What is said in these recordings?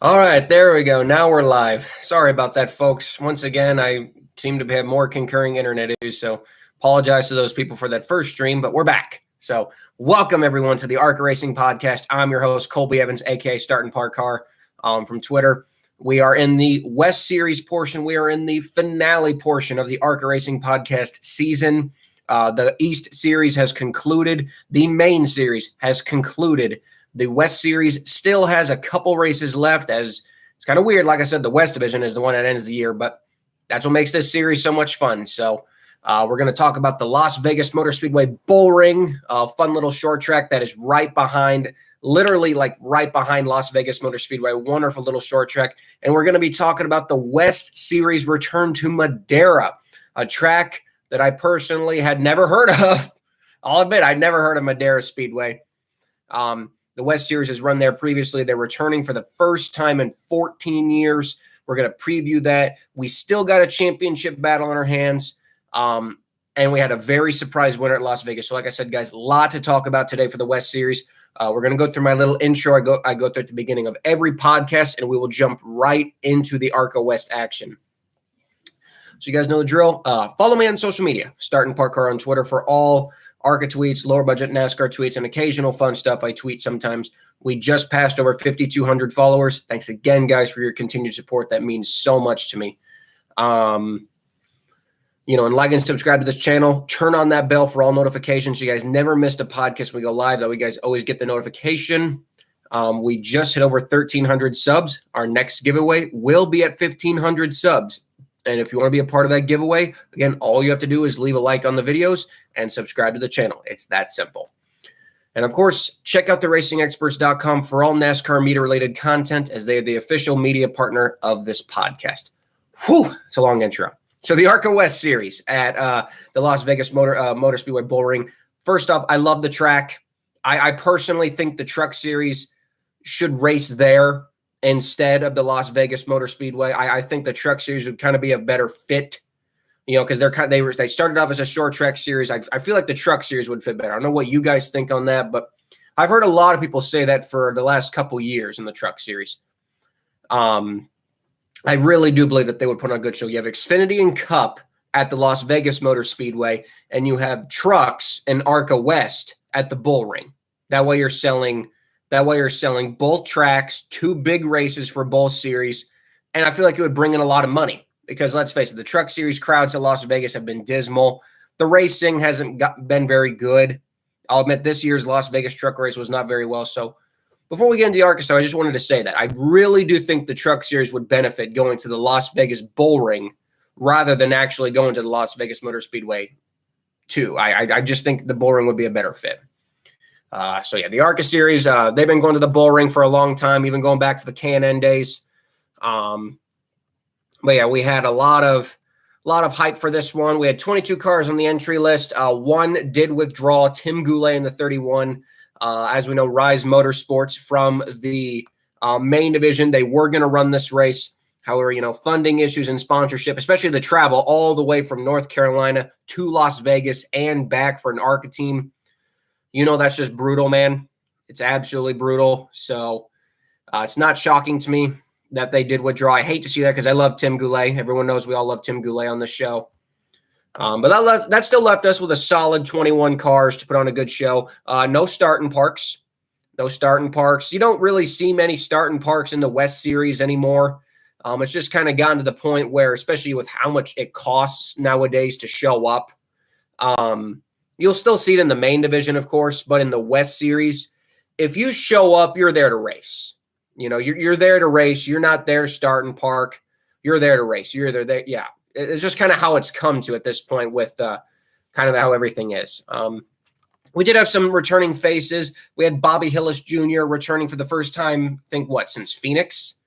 All right, there we go. Now we're live. Sorry about that, folks. Once again, I seem to have more concurring internet issues, so apologize to those people for that first stream, but we're back. So welcome, everyone, to the ARCA Racing Podcast. I'm your host, Colby Evans, a.k.a. Start and Park Car from Twitter. We are in the West Series portion. We are in the finale portion of the ARCA Racing Podcast season. The East Series has concluded. The main series has concluded. The West Series still has a couple races left, as it's kind of weird. Like I said, the West Division is the one that ends the year, but that's what makes this series so much fun. So we're going to talk about the Las Vegas Motor Speedway Bullring, a fun little short track that is right behind, literally like right behind Las Vegas Motor Speedway. Wonderful little short track. And we're going to be talking about the West Series return to Madera, a track that I personally had never heard of. I'll admit, I'd never heard of Madera Speedway. The West Series has run there previously. They're returning for the first time in 14 years. We're going to preview that. We still got a championship battle on our hands. And we had a very surprise winner at Las Vegas. So like I said, guys, a lot to talk about today for the West Series. We're going to go through my little intro. I go through at the beginning of every podcast, and we will jump right into the ARCA West action. So you guys know the drill. Follow me on social media. Start and Park Car on Twitter for all ARCA tweets, lower budget NASCAR tweets, and occasional fun stuff I tweet sometimes. We just passed over 5,200 followers. Thanks again, guys, for your continued support. That means so much to me. And like and subscribe to this channel. Turn on that bell for all notifications. So you guys never missed a podcast when we go live. That way you guys always get the notification. We just hit over 1,300 subs. Our next giveaway will be at 1,500 subs. And if you want to be a part of that giveaway, again, all you have to do is leave a like on the videos and subscribe to the channel. It's that simple. And, of course, check out theracingexperts.com for all NASCAR media-related content, as they are the official media partner of this podcast. Whew, it's a long intro. So the ARCA West Series at the Las Vegas Motor Speedway Bullring. First off, I love the track. I personally think the Truck Series should race there instead of the Las Vegas Motor Speedway. I think the Truck Series would kind of be a better fit, because they started off as a short track series. I feel like the Truck Series would fit better. I don't know what you guys think on that, but I've heard a lot of people say that for the last couple years in the Truck Series. I really do believe that they would put on a good show. You have Xfinity and Cup at the Las Vegas Motor Speedway, and you have Trucks and ARCA West at the Bullring. That way you're selling both tracks, two big races for both series, and I feel like it would bring in a lot of money because, let's face it, the Truck Series crowds at Las Vegas have been dismal. The racing hasn't been very good. I'll admit this year's Las Vegas Truck Race was not very well. So before we get into the ARCA Star, I just wanted to say that I really do think the Truck Series would benefit going to the Las Vegas Bullring rather than actually going to the Las Vegas Motor Speedway 2. I just think the Bullring would be a better fit. The ARCA Series, they've been going to the Bullring for a long time, even going back to the K&N days. We had a lot of hype for this one. We had 22 cars on the entry list. One did withdraw, Tim Goulet in the 31. As we know, Rise Motorsports from the main division, they were going to run this race. However, funding issues and sponsorship, especially the travel all the way from North Carolina to Las Vegas and back for an ARCA team. That's just brutal, man. It's absolutely brutal. So it's not shocking to me that they did withdraw. I hate to see that because I love Tim Goulet. Everyone knows we all love Tim Goulet on this show. But that still left us with a solid 21 cars to put on a good show. No starting parks. No starting parks. You don't really see many starting parks in the West Series anymore. It's just kind of gotten to the point where, especially with how much it costs nowadays to show up, you'll still see it in the main division, of course, but in the West Series, if you show up, you're there to race. You're there to race. You're not there to start and park. You're there to race. You're there. Yeah, it's just kind of how it's come to at this point with kind of how everything is. We did have some returning faces. We had Bobby Hillis Jr. returning for the first time, since Phoenix.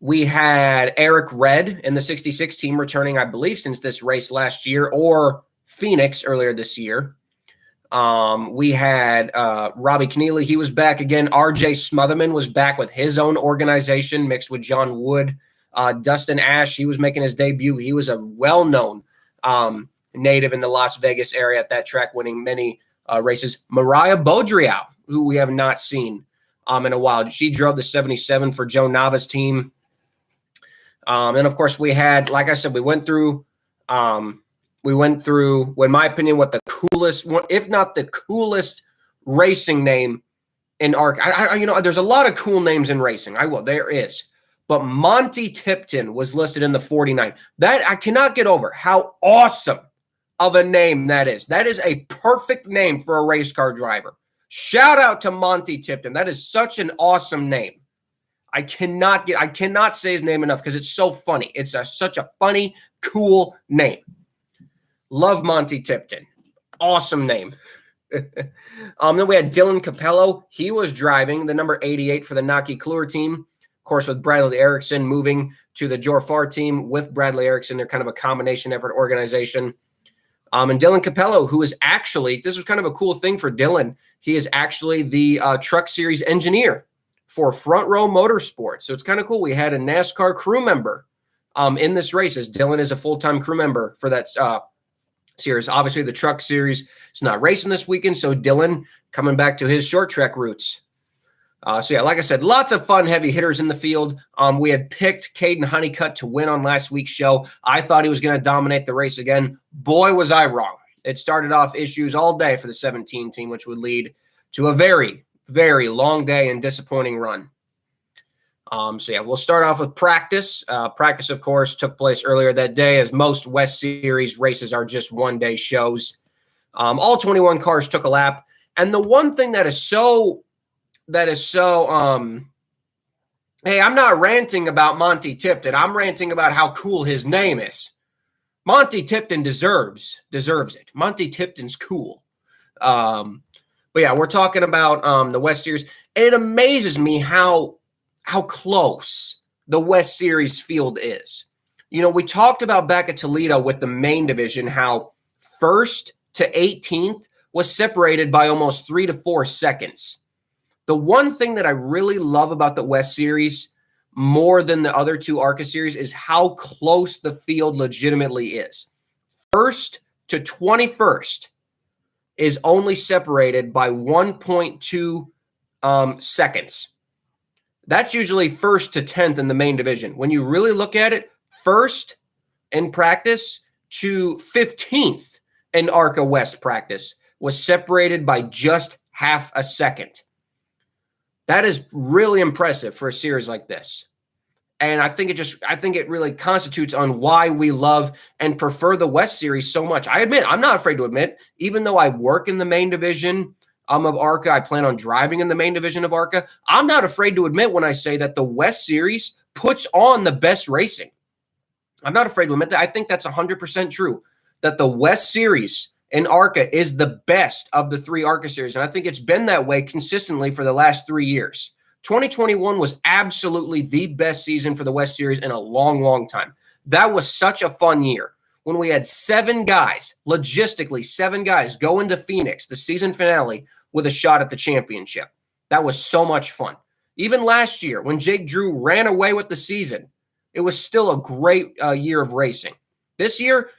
We had Eric Red in the 66 team returning, I believe, since this race last year or Phoenix earlier this year. We had Robbie Keneally. He was back again. RJ Smotherman was back with his own organization mixed with John Wood. Dustin Ash, he was making his debut. He was a well-known native in the Las Vegas area at that track, winning many races. Mariah Bodriau, who we have not seen in a while. She drove the 77 for Joe Nava's team. And of course, we had, like I said, we went through, in my opinion, what the coolest, if not the coolest racing name in ARCA. There's a lot of cool names in racing. There is. But Monty Tipton was listed in the 49. That I cannot get over how awesome of a name that is. That is a perfect name for a race car driver. Shout out to Monty Tipton. That is such an awesome name. I cannot say his name enough because it's so funny. It's such a funny, cool name. Love Monty Tipton. Awesome name. Then we had Dylan Cappelo. He was driving the number 88 for the Naki Klur team. Of course, with Bradley Erickson moving to the Jorfar team with Bradley Erickson. They're kind of a combination effort organization. And Dylan Cappelo, who is actually, this was kind of a cool thing for Dylan. He is actually the Truck Series engineer for Front Row Motorsports. So it's kind of cool. We had a NASCAR crew member in this race, as Dylan is a full-time crew member for that series. Obviously, the Truck Series is not racing this weekend, so Dylan coming back to his short track roots. So like I said, lots of fun heavy hitters in the field. We had picked Caden Honeycutt to win on last week's show. I thought he was going to dominate the race again. Boy, was I wrong. It started off issues all day for the 17 team, which would lead to a very, very long day and disappointing run. We'll start off with practice. Practice, of course, took place earlier that day, as most West Series races are just one-day shows. All 21 cars took a lap. And the one thing that is so hey, I'm not ranting about Monty Tipton. I'm ranting about how cool his name is. Monty Tipton deserves it. Monty Tipton's cool. But yeah, we're talking about the West Series. And it amazes me how close the West Series field is. We talked about back at Toledo with the main division, how 1st to 18th was separated by almost 3 to 4 seconds. The one thing that I really love about the West Series more than the other two ARCA series is how close the field legitimately is. 1st to 21st is only separated by 1.2 seconds. That's usually 1st to 10th in the main division. When you really look at it, 1st in practice to 15th in ARCA West practice was separated by just half a second. That is really impressive for a series like this. And I think it really constitutes on why we love and prefer the West Series so much. I'm not afraid to admit, even though I work in the main division of ARCA, I plan on driving in the main division of ARCA. I'm not afraid to admit when I say that the West Series puts on the best racing. I'm not afraid to admit that. I think that's 100% true, that the West Series in ARCA is the best of the 3 ARCA series. And I think it's been that way consistently for the last 3 years. 2021 was absolutely the best season for the West Series in a long, long time. That was such a fun year when we had 7 guys, logistically 7 guys, go into Phoenix, the season finale, with a shot at the championship. That was so much fun. Even last year, when Jake Drew ran away with the season, it was still a great year of racing. This year,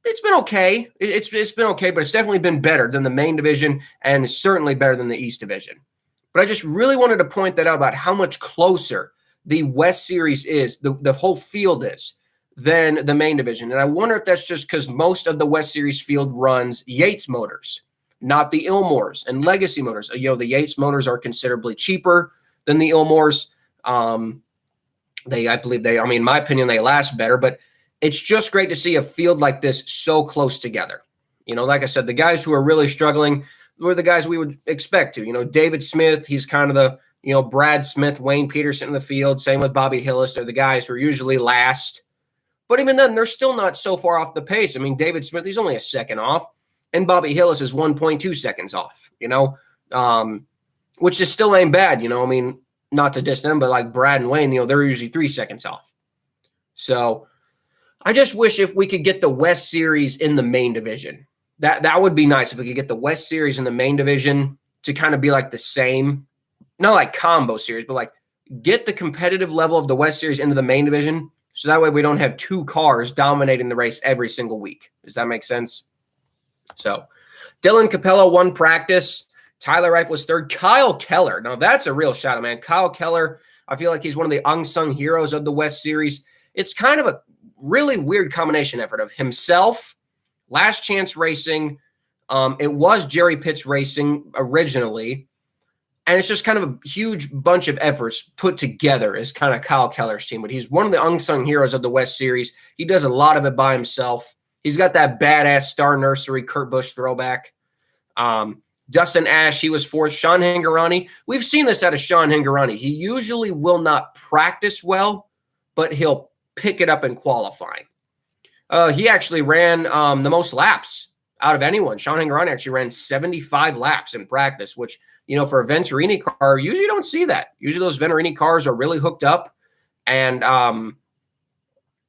it's been okay. It's been okay, but it's definitely been better than the main division and certainly better than the East Division. But I just really wanted to point that out about how much closer the West Series is, the whole field is, than the main division. And I wonder if that's just because most of the West Series field runs Yates motors, not the Ilmores and Legacy motors. The Yates motors are considerably cheaper than the Ilmores. In my opinion, they last better, but it's just great to see a field like this so close together. Like I said, the guys who are really struggling were the guys we would expect to. David Smith, he's kind of the, Brad Smith, Wayne Peterson in the field. Same with Bobby Hillis. They're the guys who are usually last. But even then, they're still not so far off the pace. David Smith, he's only a second off. And Bobby Hillis is 1.2 seconds off, which is still ain't bad. Not to diss them, but like Brad and Wayne, they're usually 3 seconds off. So I just wish if we could get the West Series in the main division. That would be nice if we could get the West Series in the main division to kind of be like the same, not like combo series, but like get the competitive level of the West Series into the main division. So that way we don't have 2 cars dominating the race every single week. Does that make sense? So Dylan Cappelo won practice. Tyler Reif was third. Kyle Keller. Now, that's a real shout out, man. Kyle Keller, I feel like he's one of the unsung heroes of the West Series. It's kind of a really weird combination effort of himself, Last Chance Racing. It was Jerry Pitts Racing originally. And it's just kind of a huge bunch of efforts put together as kind of Kyle Keller's team. But he's one of the unsung heroes of the West Series. He does a lot of it by himself. He's got that badass Star Nursery Kurt Busch throwback. Dustin Ash, he was fourth. Sean Hingorani, we've seen this out of Sean Hingorani. He usually will not practice well, but he'll pick it up in qualifying. He actually ran the most laps out of anyone. Sean Hingorani actually ran 75 laps in practice, which, you know, for a Venturini car, usually you don't see that. Usually those Venturini cars are really hooked up, and,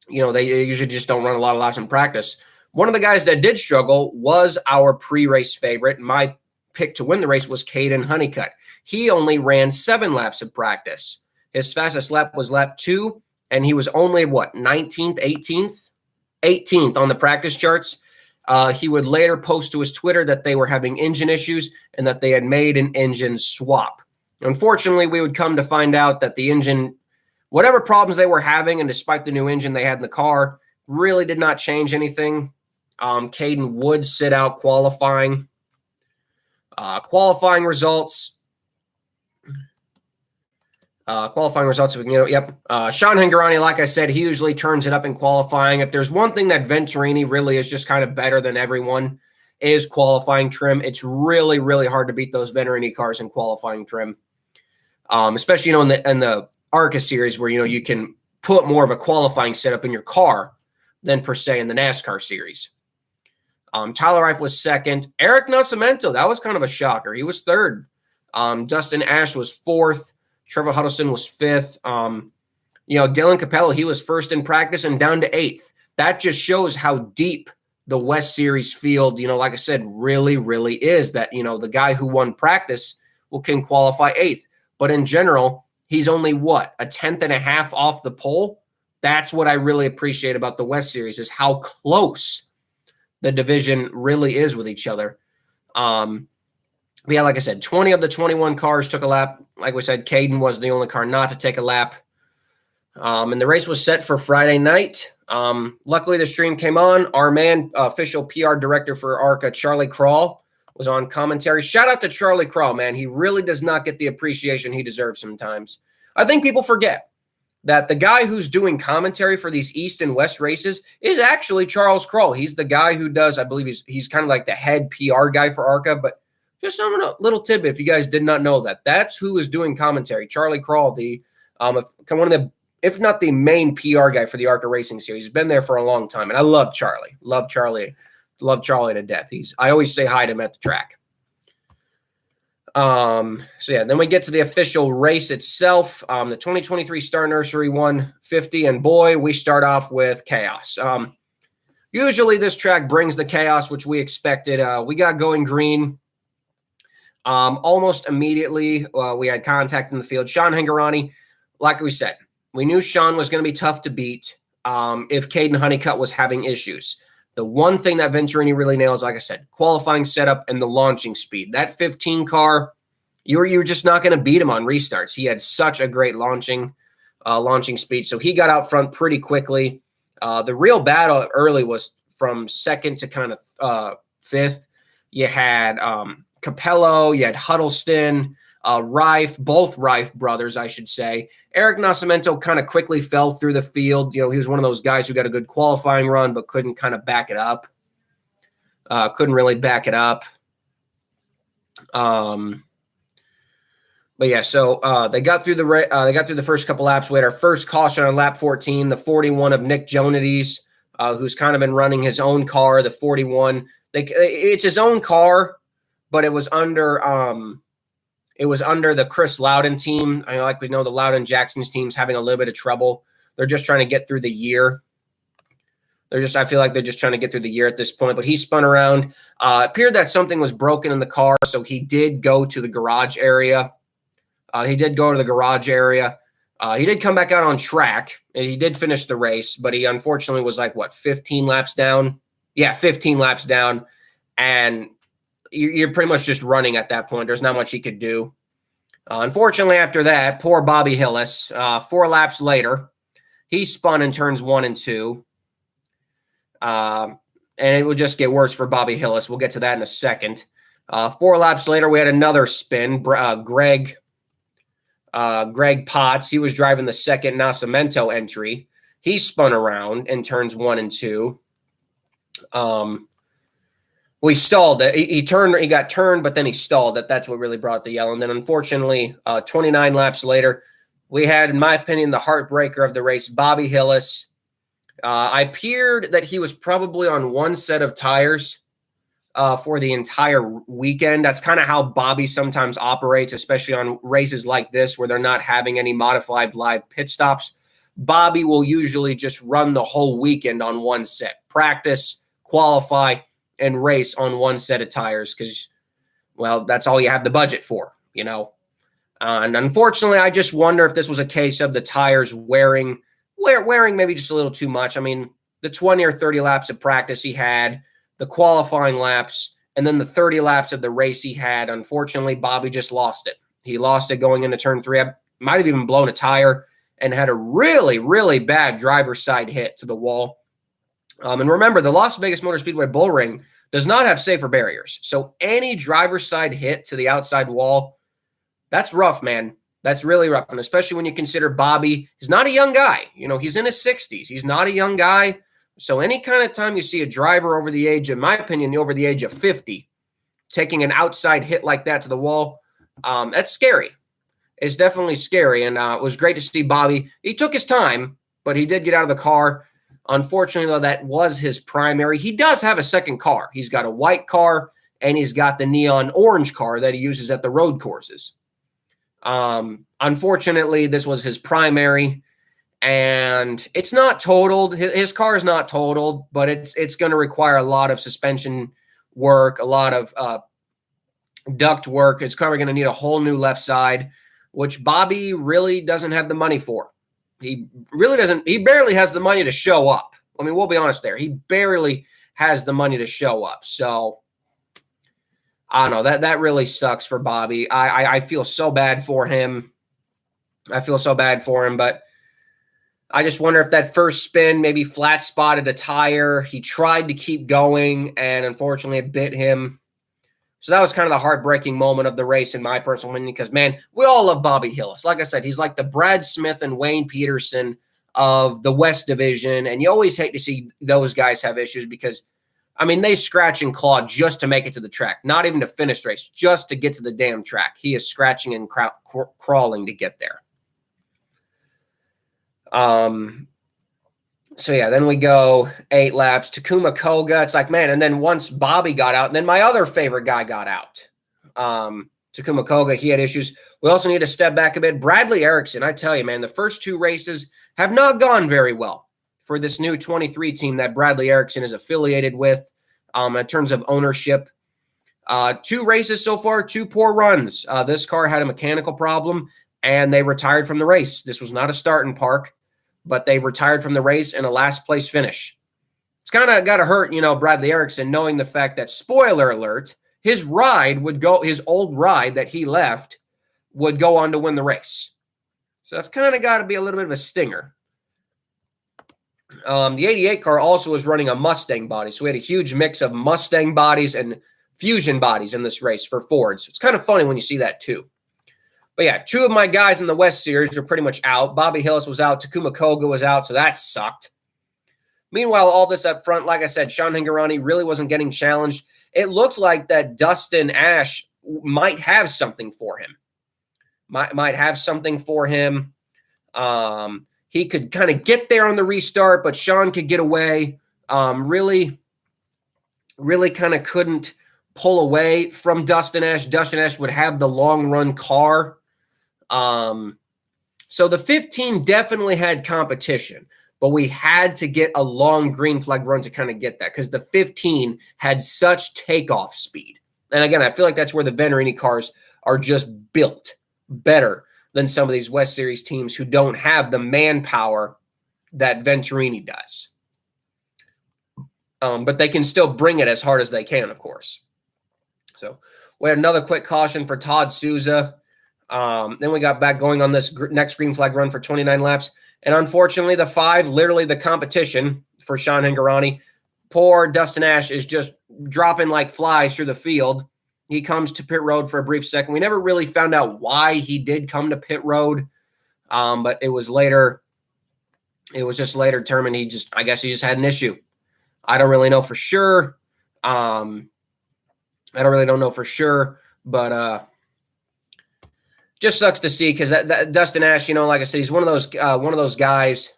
you know, they usually just don't run a lot of laps in practice. One of the guys that did struggle was our pre-race favorite. My pick to win the race was Caden Honeycutt. He only ran 7 laps of practice. His fastest lap was lap 2, and he was only, 19th, 18th? 18th on the practice charts. He would later post to his Twitter that they were having engine issues and that they had made an engine swap. Unfortunately, we would come to find out that the engine, whatever problems they were having, and despite the new engine they had in the car, really did not change anything. Caden would sit out qualifying. Qualifying results. Sean Hingorani, like I said, he usually turns it up in qualifying. If there's one thing that Venturini really is just kind of better than everyone, is qualifying trim. It's really, really hard to beat those Venturini cars in qualifying trim. Especially, you know, in the ARCA series where, you know, you can put more of a qualifying setup in your car than per se in the NASCAR series. Tyler Reif was second. Eric Nascimento, that was kind of a shocker. He was third. Dustin Ash was fourth. Trevor Huddleston was fifth. You know, Dylan Cappelo, he was first in practice and down to eighth. That just shows how deep the West Series field, you know, like I said, really, really is. That, you know, the guy who won practice can qualify eighth. But in general, he's only, a tenth and a half off the pole? That's what I really appreciate about the West Series, is how close the division really is with each other. Yeah, like I said, 20 of the 21 cars took a lap. Like we said, Caden was the only car not to take a lap. And the race was set for Friday night. Luckily, the stream came on. Our man, official PR director for ARCA, Charlie Krall, was on commentary. Shout out to Charlie Krall, man. He really does not get the appreciation he deserves sometimes. I think people forget that the guy who's doing commentary for these East and West races is actually Charles Krall. He's the guy who does, I believe he's kind of like the head PR guy for ARCA, but just a little tidbit if you guys did not know that. That's who is doing commentary. Charlie Krall, one of the, if not the main PR guy for the ARCA Racing Series. He's been there for a long time, and I love Charlie. Love Charlie to death. I always say hi to him at the track. So yeah, then we get to the official race itself. The 2023 Star Nursery 150, and boy, we start off with chaos. Usually this track brings the chaos, which we expected. We got going green. Almost immediately, we had contact in the field. Sean Hingorani, like we said, we knew Sean was going to be tough to beat if Caden Honeycutt was having issues. The one thing that Venturini really nails, like I said, qualifying setup and the launching speed. That 15 car, you were just not going to beat him on restarts. He had such a great launching speed, so he got out front pretty quickly. The real battle early was from second to kind of fifth. You had Cappelo, you had Huddleston, Reif, both Reif brothers, I should say. Eric Nascimento kind of quickly fell through the field. You know, he was one of those guys who got a good qualifying run, but couldn't kind of back it up. Couldn't really back it up. But yeah, so they got through the first couple laps. We had our first caution on lap 14, the 41 of Nick Jonides, who's kind of been running his own car, the 41. It's his own car, but it was under the Chris Loudon team. I mean, like we know, the Loudon Jackson's team's having a little bit of trouble. They're just trying to get through the year. I feel like they're just trying to get through the year at this point. But he spun around. Appeared that something was broken in the car, so he did go to the garage area. He did come back out on track. And he did finish the race, but he unfortunately was 15 laps down? Yeah, 15 laps down. And you're pretty much just running at that point. There's not much he could do. Unfortunately, after that, poor Bobby Hillis, 4 laps later, he spun in turns 1 and 2. And it would just get worse for Bobby Hillis. We'll get to that in a second. 4 laps later, we had another spin. Greg Potts, he was driving the second Nascimento entry. He spun around in turns 1 and 2. We stalled it. He got turned, but then he stalled it. That's what really brought the yellow. And then unfortunately, 29 laps later, we had, in my opinion, the heartbreaker of the race, Bobby Hillis. I appeared that he was probably on one set of tires for the entire weekend. That's kind of how Bobby sometimes operates, especially on races like this where they're not having any modified live pit stops. Bobby will usually just run the whole weekend on one set, practice, qualify, and race on one set of tires because, well, that's all you have the budget for, you know. And unfortunately, I just wonder if this was a case of the tires wearing maybe just a little too much. I mean, the 20 or 30 laps of practice he had, the qualifying laps, and then the 30 laps of the race he had, unfortunately, Bobby just lost it. He lost it going into turn 3. I might have even blown a tire and had a really, really bad driver's side hit to the wall. And remember, the Las Vegas Motor Speedway Bullring does not have safer barriers. So any driver's side hit to the outside wall, that's rough, man. That's really rough. And especially when you consider Bobby, he's not a young guy. You know, he's in his 60s. He's not a young guy. So any kind of time you see a driver over the age, in my opinion, over the age of 50, taking an outside hit like that to the wall, that's scary. It's definitely scary. And it was great to see Bobby. He took his time, but he did get out of the car. Unfortunately, though, that was his primary. He does have a second car. He's got a white car, and he's got the neon orange car that he uses at the road courses. Unfortunately, this was his primary, and it's not totaled. His car is not totaled, but it's going to require a lot of suspension work, a lot of duct work. It's probably going to need a whole new left side, which Bobby really doesn't have the money for. He really doesn't. He barely has the money to show up. I mean, we'll be honest there. He barely has the money to show up. So I don't know. That really sucks for Bobby. I feel so bad for him. But I just wonder if that first spin maybe flat spotted a tire. He tried to keep going, and unfortunately it bit him. So that was kind of the heartbreaking moment of the race, in my personal opinion, because, man, we all love Bobby Hillis. Like I said, he's like the Brad Smith and Wayne Peterson of the West Division, and you always hate to see those guys have issues because, I mean, they scratch and claw just to make it to the track, not even to finish the race, just to get to the damn track. He is scratching and crawling to get there. So, yeah, then we go 8 laps. Takuma Koga, it's like, man, and then once Bobby got out, and then my other favorite guy got out. Takuma Koga, he had issues. We also need to step back a bit. Bradley Erickson, I tell you, man, the first 2 races have not gone very well for this new 23 team that Bradley Erickson is affiliated with in terms of ownership. 2 races so far, 2 poor runs. This car had a mechanical problem, and they retired from the race. This was not a start and park, but they retired from the race in a last-place finish. It's kind of got to hurt, you know, Bradley Erickson, knowing the fact that, spoiler alert, his old ride that he left would go on to win the race. So that's kind of got to be a little bit of a stinger. The 88 car also was running a Mustang body, so we had a huge mix of Mustang bodies and Fusion bodies in this race for Fords. It's kind of funny when you see that too. But yeah, 2 of my guys in the West Series were pretty much out. Bobby Hillis was out. Takuma Koga was out, so that sucked. Meanwhile, all this up front, like I said, Sean Hingorani really wasn't getting challenged. It looked like that Dustin Ash might have something for him. Might have something for him. He could kind of get there on the restart, but Sean could get away. Really kind of couldn't pull away from Dustin Ash. Dustin Ash would have the long-run car. So the 15 definitely had competition, but we had to get a long green flag run to kind of get that because the 15 had such takeoff speed. And again, I feel like that's where the Venturini cars are just built better than some of these West Series teams who don't have the manpower that Venturini does. But they can still bring it as hard as they can, of course. So we had another quick caution for Todd Souza. Then we got back going on this next green flag run for 29 laps. And unfortunately, the 5, literally the competition for Sean Hingorani, poor Dustin Ash is just dropping like flies through the field. He comes to pit road for a brief second. We never really found out why he did come to pit road, but it was just later determined I guess he just had an issue. I don't really know for sure. I don't know for sure, but just sucks to see because that Dustin Ash, like I said, he's one of those guys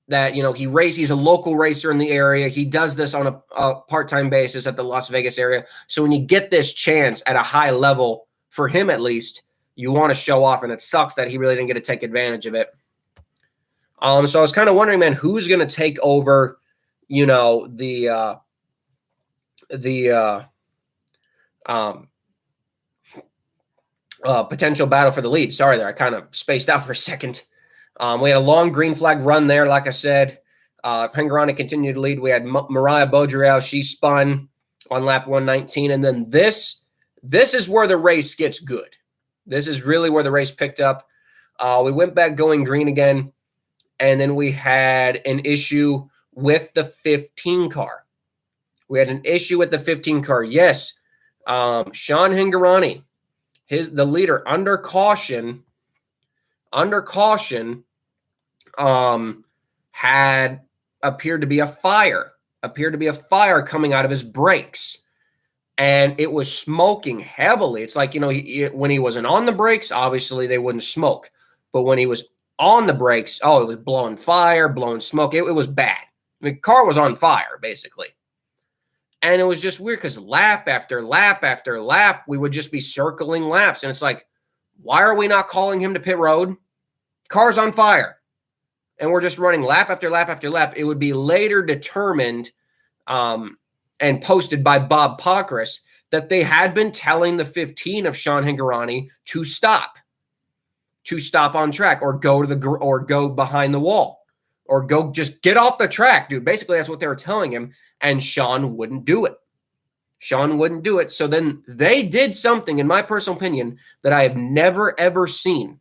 that, he's a local racer in the area. He does this on a part-time basis at the Las Vegas area. So when you get this chance at a high level, for him at least, you want to show off, and it sucks that he really didn't get to take advantage of it. So I was kind of wondering, man, who's going to take over, the potential battle for the lead. Sorry there, I kind of spaced out for a second. We had a long green flag run there, like I said. Hingorani continued to lead. We had Mariah Beaudriel. She spun on lap 119. And then this is where the race gets good. This is really where the race picked up. We went back going green again. And then we had an issue with the 15 car. Yes. Sean Hingorani, the leader, under caution, had appeared to be a fire coming out of his brakes, and it was smoking heavily. It's like, when he wasn't on the brakes, obviously they wouldn't smoke, but when he was on the brakes, it was blowing fire, blowing smoke. It was bad. The car was on fire, basically. And it was just weird because lap after lap after lap, we would just be circling laps. And it's like, why are we not calling him to pit road? Car's on fire. And we're just running lap after lap after lap. It would be later determined and posted by Bob Pockrass that they had been telling the 15 of Sean Hingorani to stop on track or go behind the wall or go just get off the track, dude. Basically, that's what they were telling him. And Sean wouldn't do it. So then they did something, in my personal opinion, that I have never, ever seen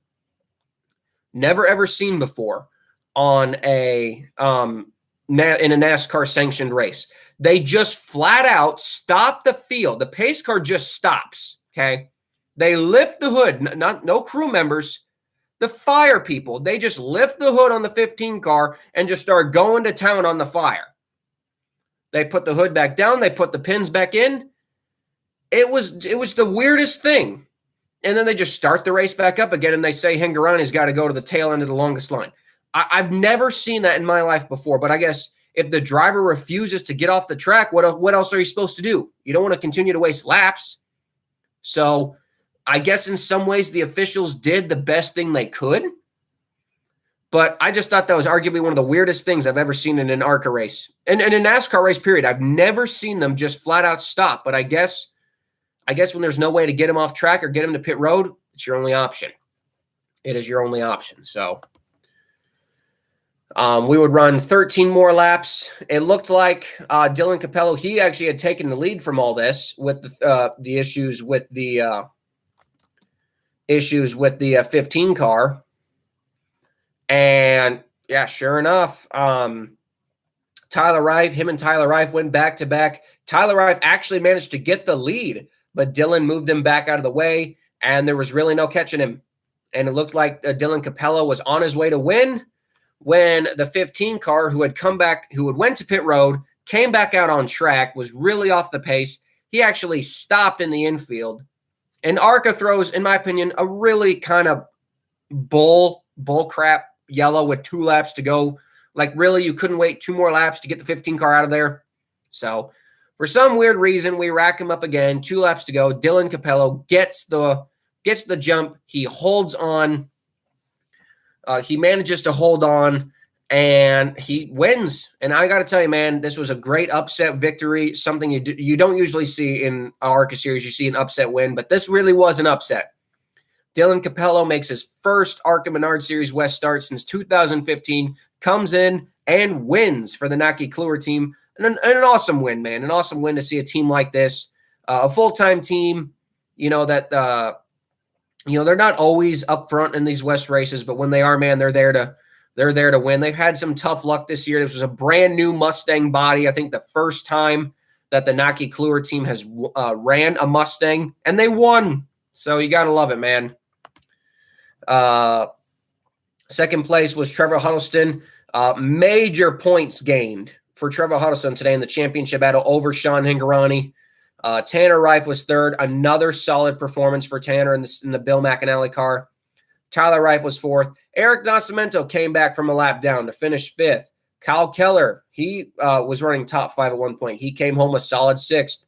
before on in a NASCAR sanctioned race. They just flat out stop the field. The pace car just stops. Okay. They lift the hood, no crew members, the fire people. They just lift the hood on the 15 car and just start going to town on the fire. They put the hood back down. They put the pins back in. It was the weirdest thing. And then they just start the race back up again, and they say Hingorani's got to go to the tail end of the longest line. I've never seen that in my life before, but I guess if the driver refuses to get off the track, what else are you supposed to do? You don't want to continue to waste laps. So I guess in some ways the officials did the best thing they could. But I just thought that was arguably one of the weirdest things I've ever seen in an ARCA race. And in a NASCAR race, period. I've never seen them just flat out stop. But I guess when there's no way to get him off track or get him to pit road, it's your only option. It is your only option. So we would run 13 more laps. It looked like Dylan Cappelo, he actually had taken the lead from all this with the issues with the 15 car. And yeah, sure enough, Tyler Reif went back to back. Tyler Reif actually managed to get the lead, but Dylan moved him back out of the way, and there was really no catching him. And it looked like Dylan Cappelo was on his way to win when the 15 car who had went to pit road, came back out on track, was really off the pace. He actually stopped in the infield. And ARCA throws, in my opinion, a really kind of bull crap yellow with 2 laps to go. Like, really, you couldn't wait 2 more laps to get the 15 car out of there. So for some weird reason, we rack him up again. 2 laps to go. Dylan Cappelo gets the jump. He holds on. He manages to hold on, and he wins. And I got to tell you, man, this was a great upset victory, something you don't usually see in ARCA series. You see an upset win, but this really was an upset. Dylan Cappelo makes his first ARCA Menard Series West start since 2015, comes in and wins for the Naki Kluwer team. And an awesome win, man. An awesome win to see a team like this a full-time team, that they're not always up front in these West races, but when they are, man, they're there to win. They've had some tough luck this year. This was a brand new Mustang body. I think the first time that the Naki Kluwer team has ran a Mustang, and they won. So you got to love it, man. Second place was Trevor Huddleston. Major points gained for Trevor Huddleston today in the championship battle over Sean Hingorani. Tanner Reif was third. Another solid performance for Tanner in the Bill McAnally car. Tyler Reif was fourth. Eric Nascimento came back from a lap down to finish fifth. Kyle Keller, he was running top 5 at one point. He came home a solid sixth.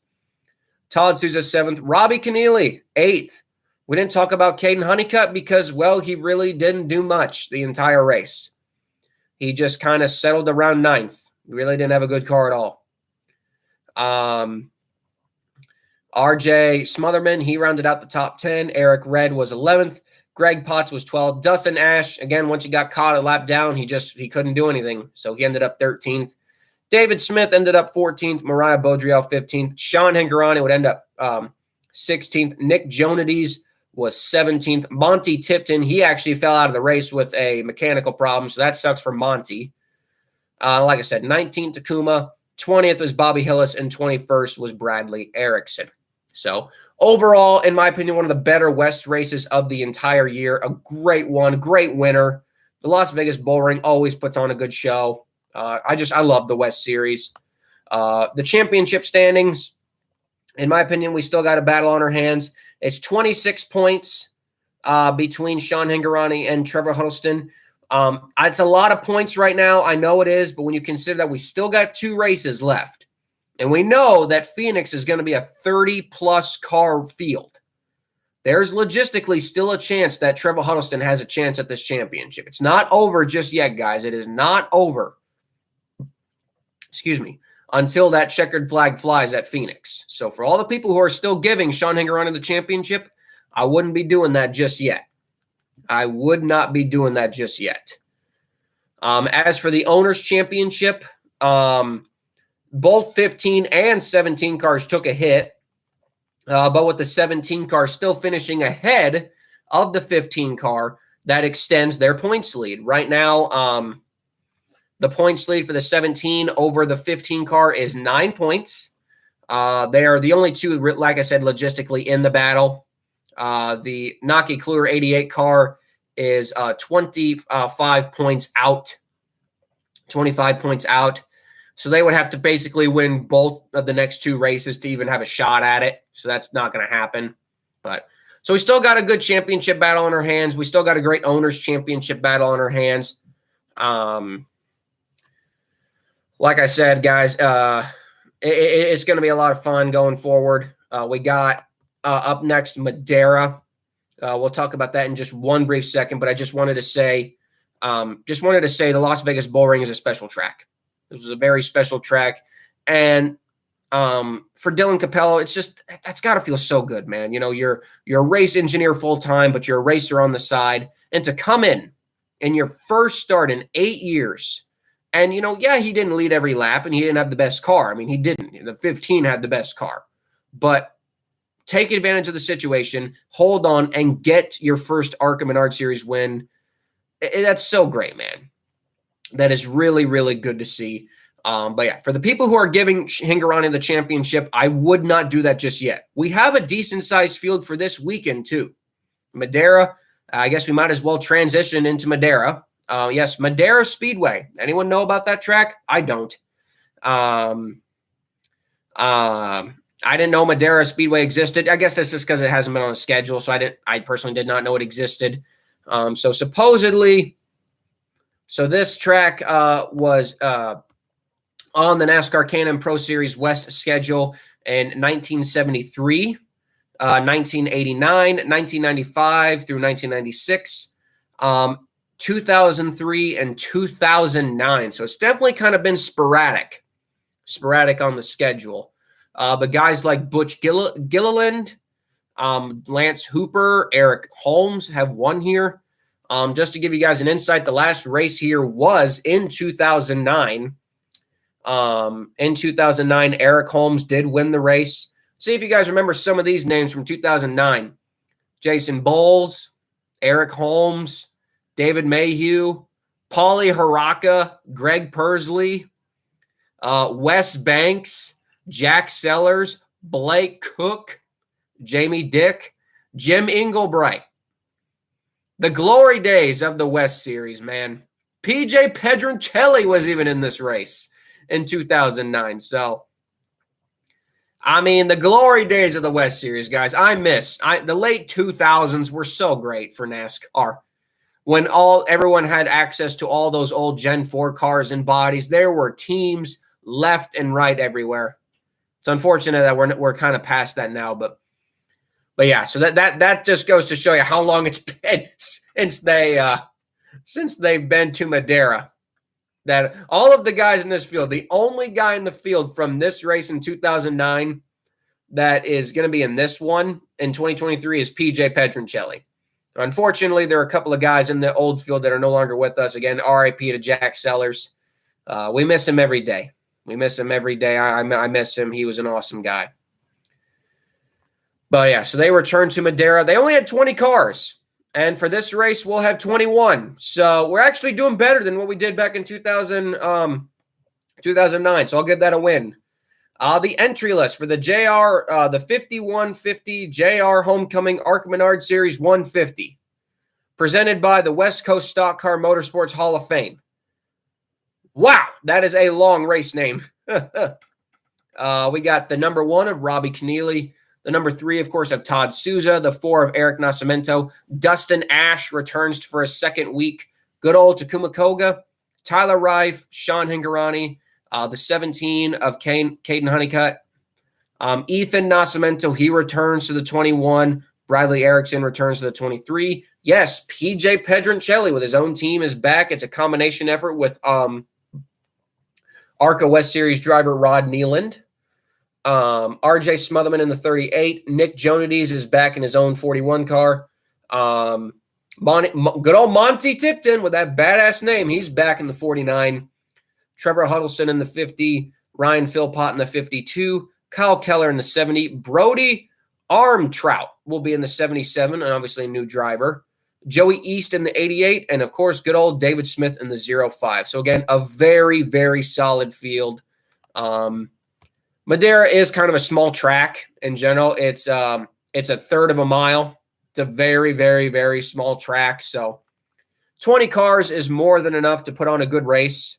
Todd Souza, seventh. Robbie Keneally, eighth. We didn't talk about Caden Honeycutt because, well, he really didn't do much the entire race. He just kind of settled around ninth. He really didn't have a good car at all. RJ Smotherman, he rounded out the top 10. Eric Red was 11th. Greg Potts was 12th. Dustin Ash, again, once he got caught a lap down, he couldn't do anything. So he ended up 13th. David Smith ended up 14th. Mariah Bodriel, 15th. Sean Hingorani would end up 16th. Nick Jonades was 17th. Monty Tipton, he actually fell out of the race with a mechanical problem, so that sucks for Monty. Like I said, 19th Takuma, 20th was Bobby Hillis, and 21st was Bradley Erickson. So overall, in my opinion, one of the better West races of the entire year. A great one, great winner. The Las Vegas Bullring always puts on a good show. I love the West Series. The championship standings, in my opinion, we still got a battle on our hands. It's 26 points between Sean Hingorani and Trevor Huddleston. It's a lot of points right now. I know it is, but when you consider that we still got 2 races left, and we know that Phoenix is going to be a 30-plus car field, there's logistically still a chance that Trevor Huddleston has a chance at this championship. It's not over just yet, guys. It is not over. Excuse me. Until that checkered flag flies at Phoenix. So for all the people who are still giving Sean Hingorani the championship, I wouldn't be doing that just yet. I would not be doing that just yet. As for the Owners' Championship, both 15 and 17 cars took a hit, but with the 17 car still finishing ahead of the 15 car, that extends their points lead. Right now, the points lead for the 17 over the 15 car is 9 points. They are the only two, like I said, logistically in the battle. The Naki Kluwer 88 car is 25 points out. 25 points out. So they would have to basically win both of the next 2 races to even have a shot at it. So that's not going to happen. But so we still got a good championship battle on our hands. We still got a great Owners' Championship battle on our hands. Like I said, guys, it's going to be a lot of fun going forward. We got up next Madera. We'll talk about that in just one brief second, but I just wanted to say the Las Vegas Bullring is a special track. This was a very special track, and for Dylan Cappelo, that's got to feel so good, man. You're a race engineer full time, but you're a racer on the side, and to come in your first start in 8 years. And, yeah, he didn't lead every lap, and he didn't have the best car. I mean, he didn't. The 15 had the best car. But take advantage of the situation, hold on, and get your first ARCA Menard Series win. That's so great, man. That is really, really good to see. But, yeah, for the people who are giving Hingorani the championship, I would not do that just yet. We have a decent-sized field for this weekend, too. Madera, I guess we might as well transition into Madera. Yes, Madera Speedway. Anyone know about that track? I don't. I didn't know Madera Speedway existed. I guess that's just because it hasn't been on the schedule, so I personally did not know it existed. So supposedly, this track was on the NASCAR Can-Am Pro Series West schedule in 1973, 1989, 1995 through 1996. 2003 and 2009. So it's definitely kind of been sporadic on the schedule. But guys like Butch Gilliland, Lance Hooper, Eric Holmes have won here. Just to give you guys an insight, the last race here was in 2009. In 2009, Eric Holmes did win the race. See if you guys remember some of these names from 2009. Jason Bowles, Eric Holmes, David Mayhew, Paulie Haraka, Greg Pursley, Wes Banks, Jack Sellers, Blake Cook, Jamie Dick, Jim Inglebright. The glory days of the West Series, man. PJ Pedroncelli was even in this race in 2009. So, I mean, the glory days of the West Series, guys. The late 2000s were so great for NASCAR. When everyone had access to all those old Gen 4 cars and bodies, there were teams left and right everywhere. It's unfortunate that we're kind of past that now, but yeah. So that just goes to show you how long it's been since they've been to Madera. That all of the guys in this field, the only guy in the field from this race in 2009 that is going to be in this one in 2023 is PJ Pedroncelli. Unfortunately, there are a couple of guys in the old field that are no longer with us. Again, RIP to Jack Sellers. We miss him every day. I miss him. He was an awesome guy. But yeah, so they returned to Madera. They only had 20 cars. And for this race, we'll have 21. So we're actually doing better than what we did back in 2009. So I'll give that a win. The entry list for the the 5150 JR Homecoming ARCA Menard Series 150, presented by the West Coast Stock Car Motorsports Hall of Fame. Wow, that is a long race name. We got the number 1 of Robbie Keneally, the number 3, of course, of Todd Souza, the 4 of Eric Nascimento. Dustin Ash returns for a second week. Good old Takuma Koga, Tyler Reif, Sean Hingorani, the 17 of Caden Honeycutt. Ethan Nascimento, he returns to the 21. Bradley Erickson returns to the 23. Yes, PJ Pedroncelli with his own team is back. It's a combination effort with ARCA West Series driver Rod Nealand. RJ Smotherman in the 38. Nick Jonades is back in his own 41 car. Good old Monty Tipton with that badass name. He's back in the 49. Trevor Huddleston in the 50. Ryan Philpott in the 52. Kyle Keller in the 70. Brody Armtrout will be in the 77, and obviously a new driver. Joey East in the 88, and of course, good old David Smith in the 05. So again, a very, very solid field. Madera is kind of a small track in general. It's a third of a mile. It's a very, very, very small track. So 20 cars is more than enough to put on a good race.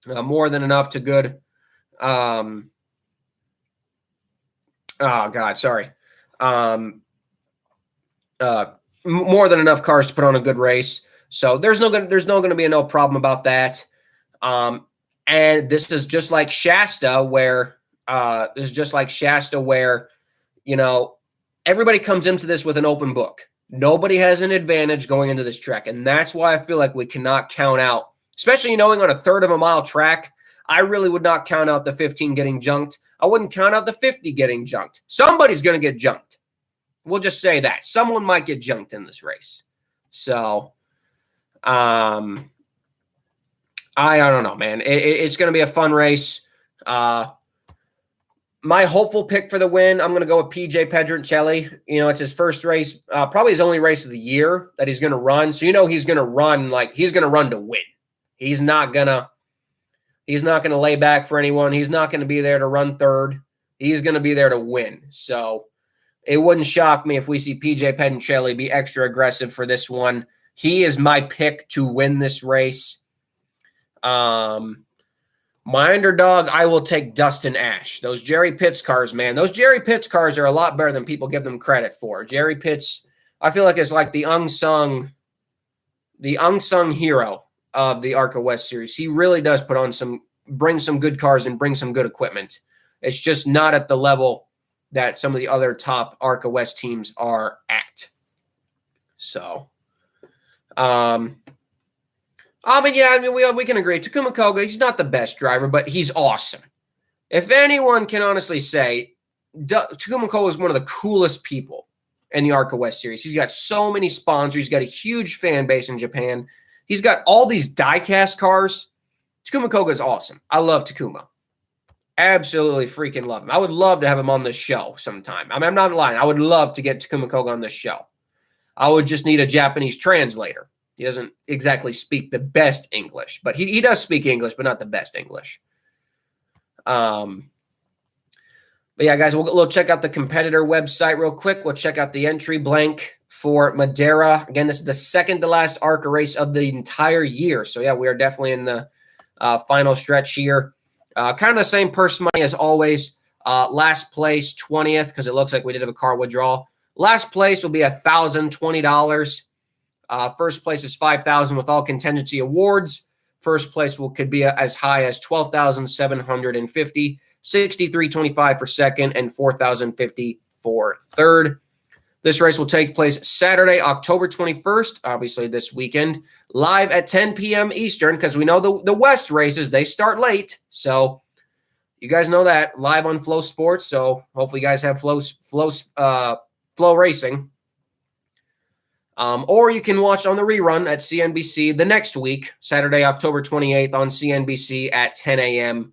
More than enough to good. More than enough cars to put on a good race. So there's no going to be no problem about that. And this is just like Shasta, where you know, everybody comes into this with an open book. Nobody has an advantage going into this track, and that's why I feel like we cannot count out. Especially knowing on a third of a mile track, I really would not count out the 15 getting junked. I wouldn't count out the 50 getting junked. Somebody's going to get junked. We'll just say that. Someone might get junked in this race. So, I don't know, man. It's going to be a fun race. My hopeful pick for the win, I'm going to go with PJ Pedroncelli. You know, it's his first race, probably his only race of the year that he's going to run. So, you know, he's going to run to win. He's not gonna lay back for anyone. He's not going to be there to run third. He's going to be there to win. So it wouldn't shock me if we see PJ Pedroncelli be extra aggressive for this one. He is my pick to win this race. My underdog, I will take Dustin Ash. Those Jerry Pitts cars, man. Those Jerry Pitts cars are a lot better than people give them credit for. Jerry Pitts, I feel like, is like the unsung hero of the ARCA West Series. He really does bring some good cars and bring some good equipment. It's just not at the level that some of the other top ARCA West teams are at. So, we can agree. Takuma Koga, he's not the best driver, but he's awesome. If anyone can honestly say, Takuma Koga is one of the coolest people in the ARCA West Series. He's got so many sponsors. He's got a huge fan base in Japan. He's got all these die-cast cars. Takuma Koga is awesome. I love Takuma. Absolutely freaking love him. I would love to have him on the show sometime. I mean, I'm not lying. I would love to get Takuma Koga on the show. I would just need a Japanese translator. He doesn't exactly speak the best English, but he does speak English, but not the best English. But yeah, guys, we'll check out the competitor website real quick. We'll check out the entry blank for Madera. Again, this is the second to last ARCA race of the entire year. So yeah, we are definitely in the final stretch here. Kind of the same purse money as always. Last place, 20th, because it looks like we did have a car withdrawal. Last place will be $1,020. First place is $5,000 with all contingency awards. First place could be as high as $12,750, $63.25 for second, and $4,050 for third. This race will take place Saturday, October 21st, obviously this weekend, live at 10 p.m. Eastern, because we know the West races, they start late. So you guys know that, live on Flow Sports. So hopefully you guys have Flow Racing. Or you can watch on the rerun at CNBC the next week, Saturday, October 28th on CNBC at 10 a.m.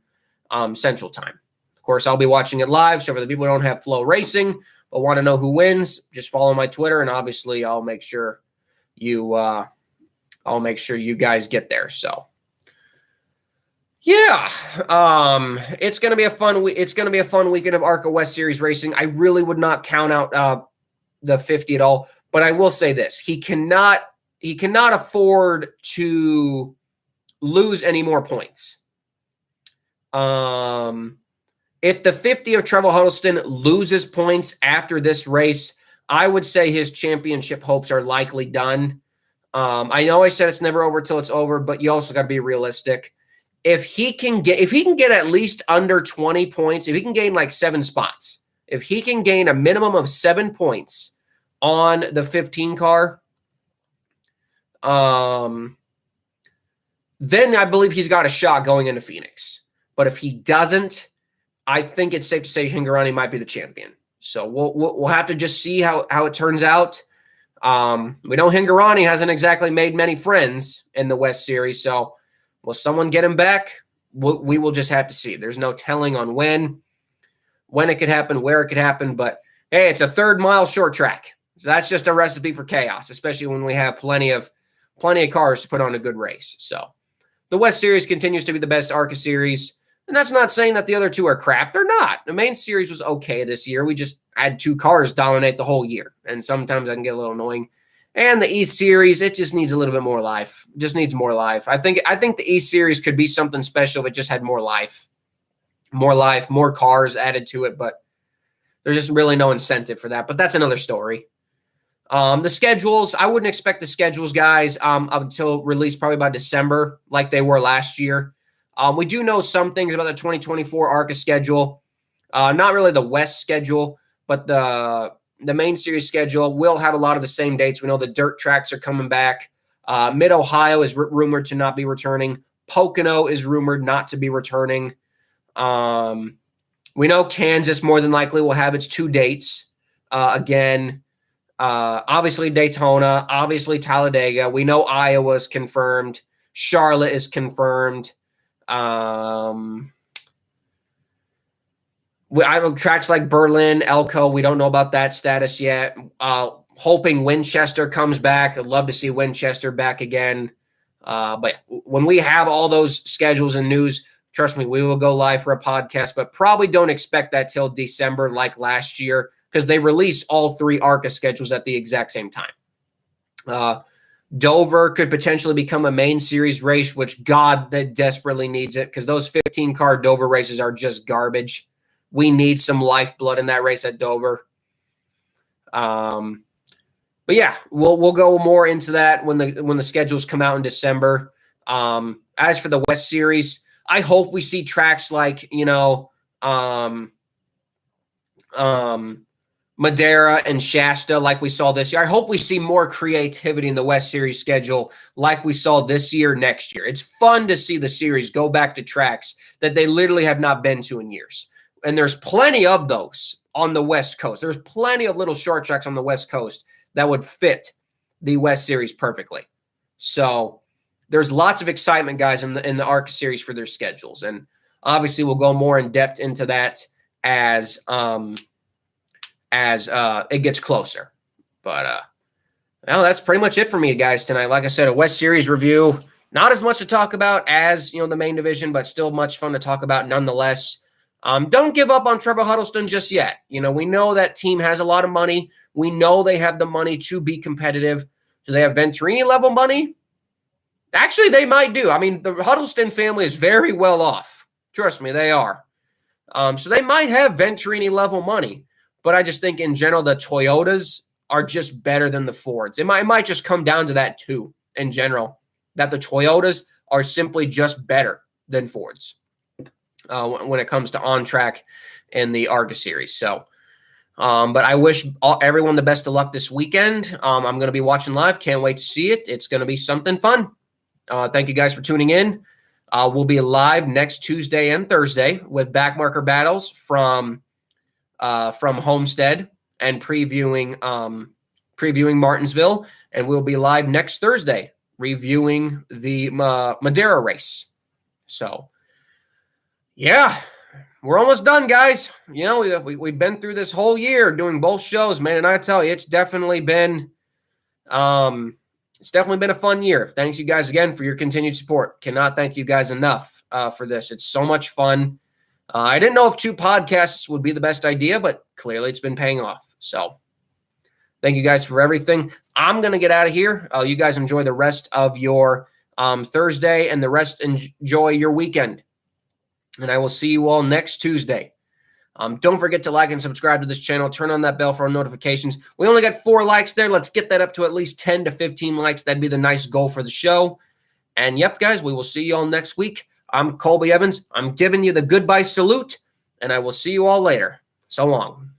Central Time. Of course, I'll be watching it live. So for the people who don't have Flow Racing but want to know who wins, just follow my Twitter, and obviously I'll make sure you guys get there. So yeah, it's gonna be a fun weekend of ARCA West Series racing. I really would not count out the 50 at all. But I will say this: he cannot afford to lose any more points. If the 50 of Trevor Huddleston loses points after this race, I would say his championship hopes are likely done. I know I said it's never over till it's over, but you also got to be realistic. If he can get at least under 20 points, if he can gain like 7 spots, if he can gain a minimum of 7 points on the 15 car, then I believe he's got a shot going into Phoenix. But if he doesn't, I think it's safe to say Hingorani might be the champion. So we'll have to just see how it turns out. We know Hingorani hasn't exactly made many friends in the West Series. So will someone get him back? We will just have to see. There's no telling on when it could happen, where it could happen. But hey, it's a 3rd-mile short track. So that's just a recipe for chaos, especially when we have plenty of cars to put on a good race. So the West Series continues to be the best ARCA series. And that's not saying that the other two are crap. They're not. The main series was okay this year. We just had 2 cars dominate the whole year. And sometimes that can get a little annoying. And the East Series, it just needs a little bit more life. Just needs more life. I think the East Series could be something special if it just had more life. More cars added to it. But there's just really no incentive for that. But that's another story. The schedules, I wouldn't expect the schedules, guys, up until released probably by December like they were last year. We do know some things about the 2024 ARCA schedule. Not really the West schedule, but the main series schedule will have a lot of the same dates. We know the dirt tracks are coming back. Mid-Ohio is rumored to not be returning. Pocono is rumored not to be returning. We know Kansas more than likely will have its 2 dates again. Obviously Daytona, obviously Talladega. We know Iowa is confirmed. Charlotte is confirmed. Tracks like Berlin, Elko, we don't know about that status yet. Hoping Winchester comes back. I'd love to see Winchester back again. But when we have all those schedules and news, trust me, we will go live for a podcast, but probably don't expect that till December like last year because they release all 3 ARCA schedules at the exact same time. Dover could potentially become a main series race, which God that desperately needs it because those 15-car Dover races are just garbage. We need some lifeblood in that race at Dover. But yeah, we'll go more into that when the schedules come out in December. As for the West Series, I hope we see tracks like Madera and Shasta like we saw this year. I hope we see more creativity in the West Series schedule like we saw this year, next year. It's fun to see the series go back to tracks that they literally have not been to in years. And there's plenty of those on the West Coast. There's plenty of little short tracks on the West Coast that would fit the West Series perfectly. So there's lots of excitement, guys, in the ARCA series for their schedules. And Obviously, we'll go more in depth into that as it gets closer. But well, that's pretty much it for me, guys, tonight. Like I said, a West Series review. Not as much to talk about as, the main division, but still much fun to talk about nonetheless. Don't give up on Trevor Huddleston just yet. We know that team has a lot of money. We know they have the money to be competitive. Do they have Venturini level money? Actually, they might do. I mean, the Huddleston family is very well off. Trust me, they are. So they might have Venturini level money. But I just think in general, the Toyotas are just better than the Fords. It might just come down to that too, in general, that the Toyotas are simply just better than Fords when it comes to on track in the ARCA series. So, but I wish everyone the best of luck this weekend. I'm going to be watching live. Can't wait to see it. It's going to be something fun. Thank you guys for tuning in. We'll be live next Tuesday and Thursday with backmarker battles from Homestead and previewing Martinsville, and we'll be live next Thursday reviewing the Madera race. So, yeah, we're almost done, guys. We've been through this whole year doing both shows, man, and I tell you, it's definitely been a fun year. Thanks you guys again for your continued support. Cannot thank you guys enough for this. It's so much fun. I didn't know if 2 podcasts would be the best idea, but clearly it's been paying off. So thank you guys for everything. I'm going to get out of here. You guys enjoy the rest of your Thursday and the rest enjoy your weekend. And I will see you all next Tuesday. Don't forget to like and subscribe to this channel. Turn on that bell for notifications. We only got 4 likes there. Let's get that up to at least 10 to 15 likes. That'd be the nice goal for the show. And yep, guys, we will see you all next week. I'm Colby Evans. I'm giving you the goodbye salute, and I will see you all later. So long.